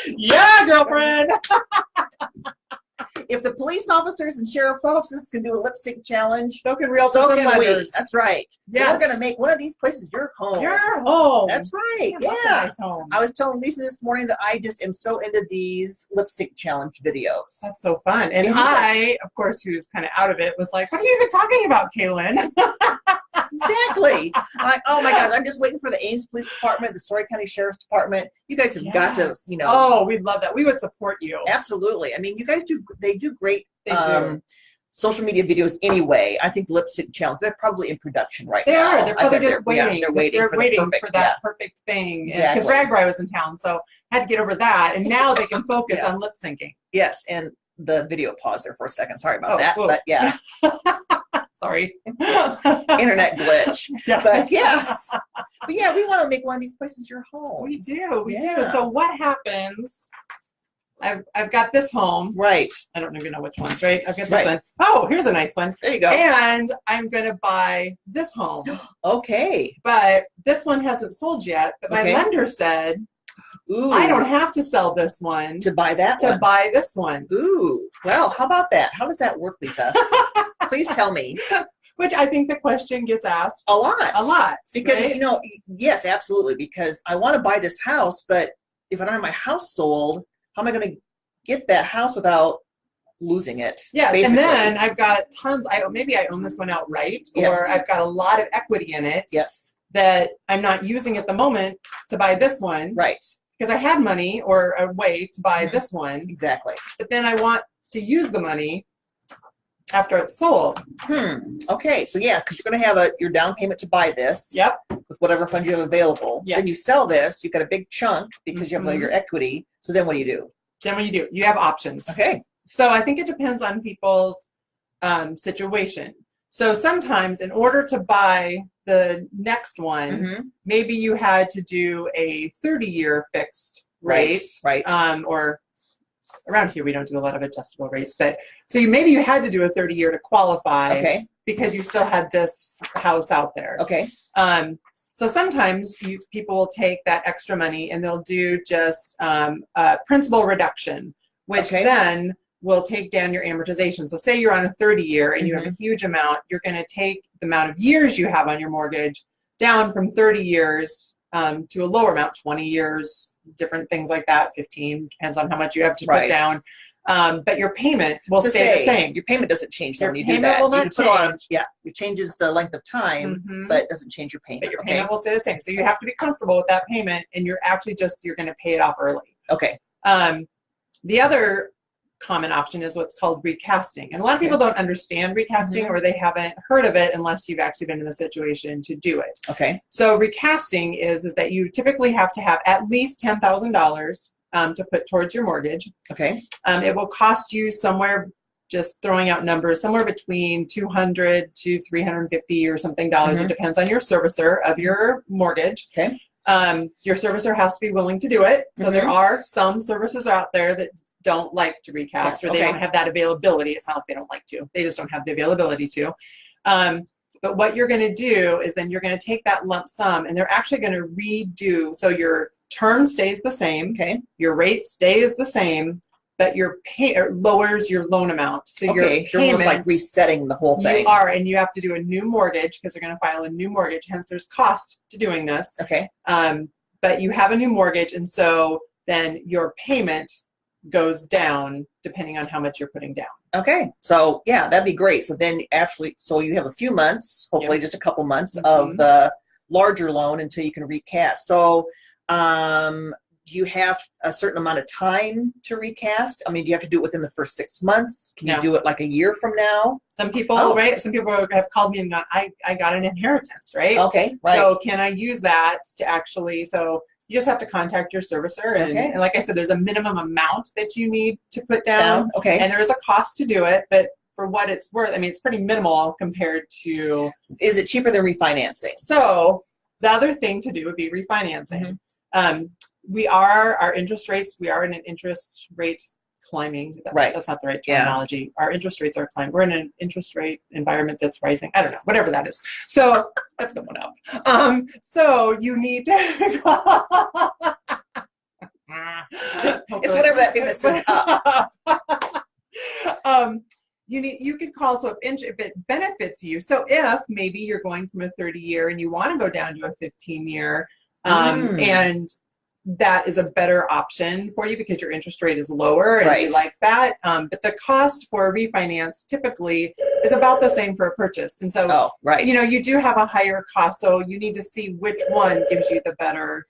Yeah, girlfriend. If the police officers and sheriff's offices can do a lip sync challenge, So can realtors so and can we. lenders. That's right. Yes. So we're going to make one of these places your home. Your home. That's right. Lots of Yeah. nice homes. I was telling Lisa this morning that I just am so into these lip sync challenge videos. That's so fun. And I, of course, who's kind of out of it, was like, what are you even talking about, Kaylin? Exactly. I'm like, oh my gosh, I'm just waiting for the Ames Police Department, the Story County Sheriff's Department. You guys have got to, you know. Oh, we'd love that. We would support you. Absolutely. I mean, you guys do, they do great do. social media videos anyway. I think lip sync challenge, they're probably in production right now. They are. They're probably just waiting. They're waiting for that perfect thing. Exactly. Because Ragbri was in town, so had to get over that. And now they can focus on lip syncing. Yes. And the video paused there for a second. Sorry about that. Whoa. But yeah. Sorry. Internet glitch. Yeah. But yes. But yeah, we want to make one of these places your home. We do. We do. So what happens? I've got this home. Right. I don't even know which ones, right? I've got this one. Oh, here's a nice one. There you go. And I'm going to buy this home. Okay. But this one hasn't sold yet. But my lender said, ooh, I don't have to sell this one to buy that one. To buy this one. Ooh. Well, how about that? How does that work, Lisa? Please tell me. Which I think the question gets asked a lot. A lot. Because, you know, yes, absolutely. Because I want to buy this house, but if I don't have my house sold, how am I going to get that house without losing it? Yeah, basically. And then I've got tons. Maybe I own this one outright, or I've got a lot of equity in it. Yes. That I'm not using at the moment to buy this one. Right. Because I had money or a way to buy this one. Exactly. But then I want to use the money after it's sold. Okay. So yeah, because you're going to have your down payment to buy this. Yep. With whatever funds you have available. Yes. Then you sell this. You've got a big chunk because you have your equity. So then what do you do? Then what do? You have options. Okay. So I think it depends on people's situation. So sometimes in order to buy the next one, maybe you had to do a 30-year fixed rate. Right. Or around here we don't do a lot of adjustable rates, but so maybe you had to do a 30-year to qualify. Okay. Because you still had this house out there. Okay. So sometimes people will take that extra money and they'll do just a principal reduction, which then will take down your amortization. So say you're on a 30-year and you have a huge amount, you're going to take the amount of years you have on your mortgage down from 30 years to a lower amount, 20 years, different things like that, 15, depends on how much you have to put down. But your payment will stay the same. Your payment doesn't change when you do payment that. Will not change. It changes the length of time, but it doesn't change your payment. But your payment will stay the same. So you have to be comfortable with that payment, and you're actually you're going to pay it off early. Okay. The other common option is what's called recasting. And a lot of people don't understand recasting or they haven't heard of it unless you've actually been in the situation to do it. Okay. So recasting is that you typically have to have at least $10,000 to put towards your mortgage. Okay. It will cost you somewhere, just throwing out numbers, somewhere between $200 to $350 or something dollars. It depends on your servicer of your mortgage. Okay. Your servicer has to be willing to do it. So there are some servicers out there that don't like to recast or they don't have that availability. It's not like they don't like to. They just don't have the availability to. But what you're going to do is then you're going to take that lump sum and they're actually going to redo. So your term stays the same. Okay. Your rate stays the same, but your pay lowers your loan amount. So your payment, you're almost like resetting the whole thing. You are, and you have to do a new mortgage because they're going to file a new mortgage. Hence, there's cost to doing this. Okay. But you have a new mortgage, and so then your payment goes down depending on how much you're putting down. Okay. So yeah, that'd be great. So then actually, so you have a few months, hopefully just a couple months of the larger loan until you can recast. So do you have a certain amount of time to recast? I mean, do you have to do it within the first 6 months? Can you do it like a year from now? Some people, right? Some people have called me and gone, I got an inheritance, right? Okay, right. So can I use that to actually, so you just have to contact your servicer. And like I said, there's a minimum amount that you need to put down. Okay. And there is a cost to do it, but for what it's worth, I mean, it's pretty minimal compared to. Is it cheaper than refinancing? So the other thing to do would be refinancing. Our interest rates, we are in an interest rate climbing. That's not the right terminology. Our interest rates are climbing. We're in an interest rate environment that's rising. I don't know, whatever that is. So that's going up. So you need to It's whatever that thing that says up. You could call, so if it benefits you. So if maybe you're going from a 30-year and you want to go down to a 15-year, and that is a better option for you because your interest rate is lower and you like that. But the cost for a refinance typically is about the same for a purchase. And so, you do have a higher cost. So you need to see which one gives you the better.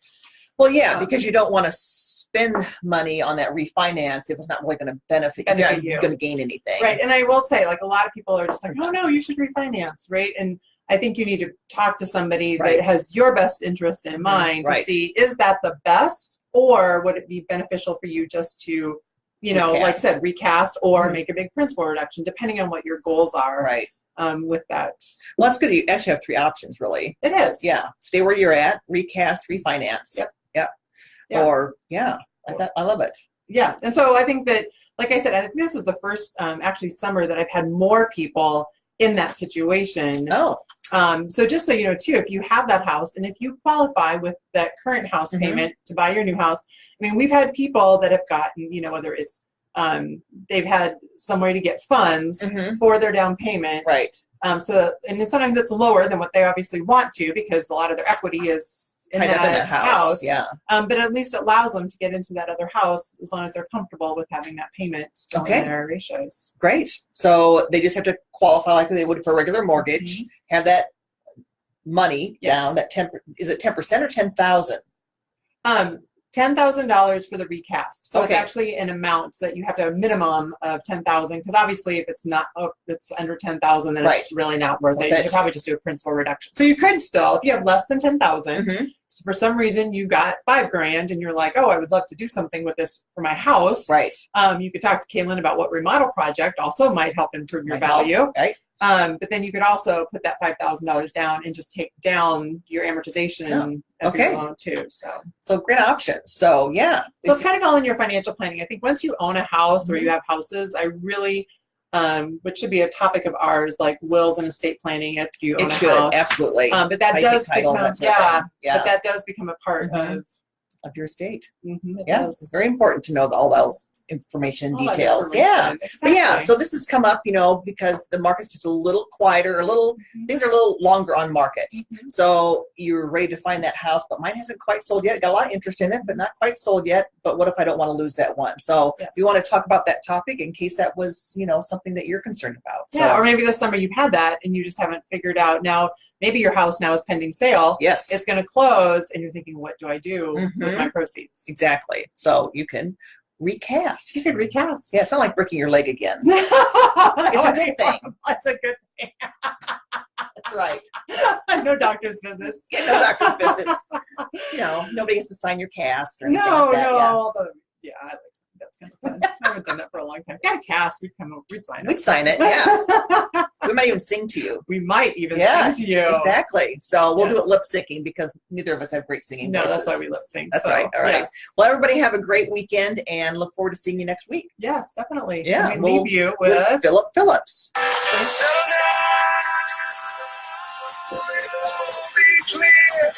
Well, yeah, because you don't want to spend money on that refinance if it's not really going to benefit you. You're not going to gain anything. Right. And I will say, like, a lot of people are just like, oh, no, you should refinance. Right. And I think you need to talk to somebody that has your best interest in mind to see, is that the best, or would it be beneficial for you just to, like I said, recast or make a big principal reduction, depending on what your goals are with that. Well, that's good. You actually have three options, really. It is. Yeah. Stay where you're at, recast, refinance. Yep. Or, I love it. Yeah. And so I think that, like I said, I think this is the first actually summer that I've had more people in that situation. So just so you know too, if you have that house and if you qualify with that current house payment to buy your new house, I mean, we've had people that have gotten, whether it's they've had some way to get funds for their down payment. And sometimes it's lower than what they obviously want to, because a lot of their equity is in that house. But at least it allows them to get into that other house as long as they're comfortable with having that payment still in their ratios. Great. So they just have to qualify like they would for a regular mortgage, have that money down, that 10%, is it 10% or 10,000? $10,000 for the recast. So it's actually an amount that you have to have a minimum of 10,000, because obviously if it's not, it's under 10,000, then it's really not worth it. You should probably just do a principal reduction. So you could still, if you have less than 10,000, so for some reason you got $5,000 and you're like, oh, I would love to do something with this for my house. You could talk to Caitlin about what remodel project also might help improve your value. But then you could also put that $5,000 down and just take down your amortization of your loan too. So great options. So so it's kind of all in your financial planning. I think once you own a house or you have houses, I really, which should be a topic of ours, like wills and estate planning if you own a house. Absolutely. But that does become but that does become a part of your estate. It's very important to know all those information details. But so this has come up, because the market's just a little quieter, things are a little longer on market. So you're ready to find that house, but mine hasn't quite sold yet. Got a lot of interest in it, but not quite sold yet. But what if I don't want to lose that one? So we want to talk about that topic in case that was, something that you're concerned about. So, or maybe this summer you've had that and you just haven't figured out. Now, maybe your house now is pending sale. It's going to close and you're thinking, what do I do with my proceeds? Exactly. So you can recast. You could recast. Yeah, it's not like breaking your leg again. It's a good thing. It's a good thing. That's right. No doctor's visits. No doctor's visits. Nobody has to sign your cast or anything like that. Although, I like that's kind of fun. I haven't done that for a long time. Got a cast, we'd sign it. We'd sign it, yeah. We might even sing to you. We might even sing to you. Exactly. So we'll do it lip syncing because neither of us have great singing voices. That's why we lip sync. That's right. All right. Well, everybody have a great weekend and look forward to seeing you next week. Yes, definitely. Yeah. And we leave you with Philip Phillips. Be clear.